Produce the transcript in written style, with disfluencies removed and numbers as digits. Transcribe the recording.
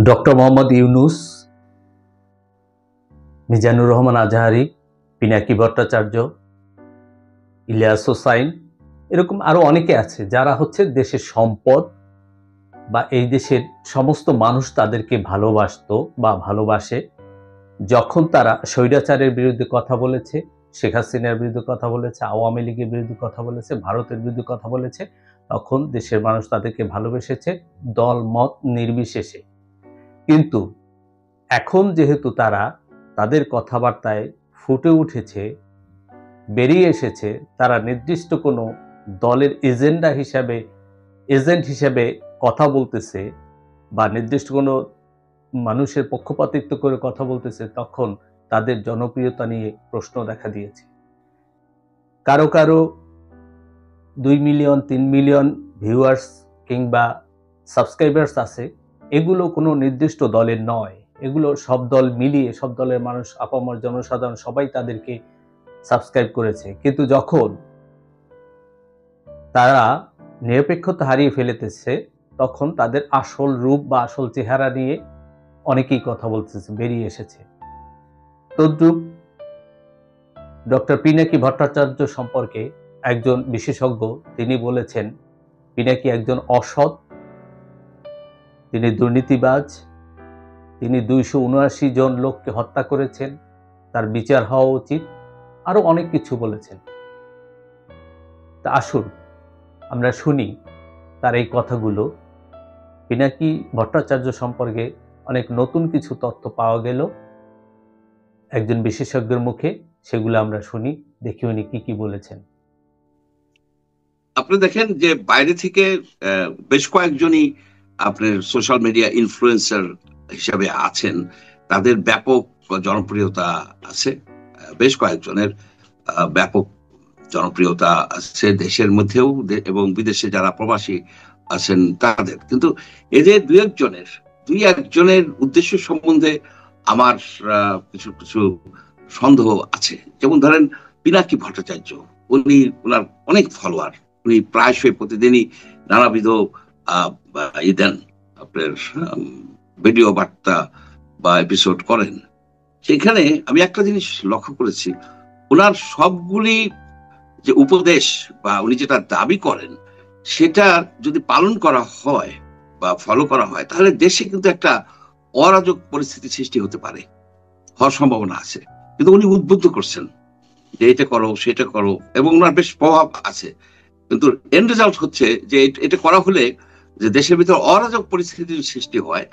Doctor Mohammad Yunus, Mizanur Rahman Azhari, Pinaki Bhattacharya, Ilias Hossain, এরকম আরো অনেকে আছে যারা হচ্ছে দেশের সম্পদ বা এই দেশের সমস্ত মানুষ তাদেরকে ভালোবাসতো বা ভালোবাসে। যখন তারা স্বৈরাচারের বিরুদ্ধে কথা বলেছে, শেখ হাসিনার বিরুদ্ধে কথা বলেছে, আওয়ামী লীগের বিরুদ্ধে কথা বলেছে, ভারতের বিরুদ্ধে কথা বলেছে, তখন দেশের মানুষ তাদেরকে ভালোবেসেছে দল মত নির্বিশেষে। কিন্তু এখন যেহেতু তারা তাদের কথাবার্তায় ফুটে উঠেছে, বেরিয়ে এসেছে, তারা নির্দিষ্ট কোনো দলের এজেন্ট হিসেবে কথা বলতেছে বা নির্দিষ্ট কোনো মানুষের পক্ষপাতিত্ব করে কথা বলতেছে, তখন তাদের জনপ্রিয়তা নিয়ে প্রশ্ন দেখা দিয়েছে। কারো কারো 2 মিলিয়ন 3 মিলিয়ন ভিউয়ার্স কিংবা সাবস্ক্রাইবার্স আছে, এগুলো কোনো নির্দিষ্ট দলের নয়, এগুলো সব দল মিলিয়ে, সব দলের মানুষ, আপামর জনসাধারণ সবাই তাদেরকে সাবস্ক্রাইব করেছে। কিন্তু যখন তারা নিরপেক্ষতা হারিয়ে ফেলেছে, তখন তাদের আসল রূপ বা আসল চেহারা নিয়ে অনেকেই কথা বলতেছে, বেরিয়ে এসেছে। তদ্রূপ ডক্টর পিনাকি ভট্টাচার্য সম্পর্কে একজন বিশেষজ্ঞ তিনি বলেছেন, পিনাকি একজন অসৎ, তিনি দুর্নীতিবাজ, তিনি 279 জন লোককে হত্যা করেছেন, তার বিচার হওয়া উচিত, আরো অনেক কিছু বলেছেন। তা আসুন আমরা শুনি তার এই কথাগুলো। পিনাকি ভট্টাচার্য সম্পর্কে অনেক নতুন কিছু তথ্য পাওয়া গেল একজন বিশেষজ্ঞের মুখে, সেগুলো আমরা শুনি, দেখি উনি কি কি বলেছেন। আপনি দেখেন যে বাইরে থেকে বেশ কয়েকজনই আপনার সোশ্যাল মিডিয়া ইনফ্লুয়েন্সার হিসাবে আছেন, তাদের ব্যাপক জনপ্রিয়তা আছে, বেশ কয়েকজনের ব্যাপক জনপ্রিয়তা আছে দেশের মধ্যেও এবং বিদেশে যারা প্রবাসী আছেন তাদের। কিন্তু এদের দুই একজনের উদ্দেশ্য সম্বন্ধে আমার কিছু কিছু সন্দেহ আছে। যেমন ধরেন পিনাকি ভট্টাচার্য, ওনার অনেক ফলোয়ার, উনি প্রায়শই প্রতিদিনই নানাবিধ দেন, আপনার ভিডিও বার্তা বা এপিসোড করেন। সেখানে আমি একটা জিনিস লক্ষ্য করেছি, ওনার সবগুলি যে উপদেশ বা উনি যেটা দাবি করেন সেটা যদি পালন করা হয় বা ফলো করা হয়, তাহলে দেশে কিন্তু একটা অরাজক পরিস্থিতি সৃষ্টি হতে পারে, হওয়ার সম্ভাবনা আছে। কিন্তু উনি উদ্বুদ্ধ করছেন যে এটা করো সেটা করো, এবং ওনার বেশ প্রভাব আছে। কিন্তু এন্ড রেজাল্ট হচ্ছে যে এটা করা হলে যে দেশের ভিতর অরাজক পরিস্থিতির সৃষ্টি হয়।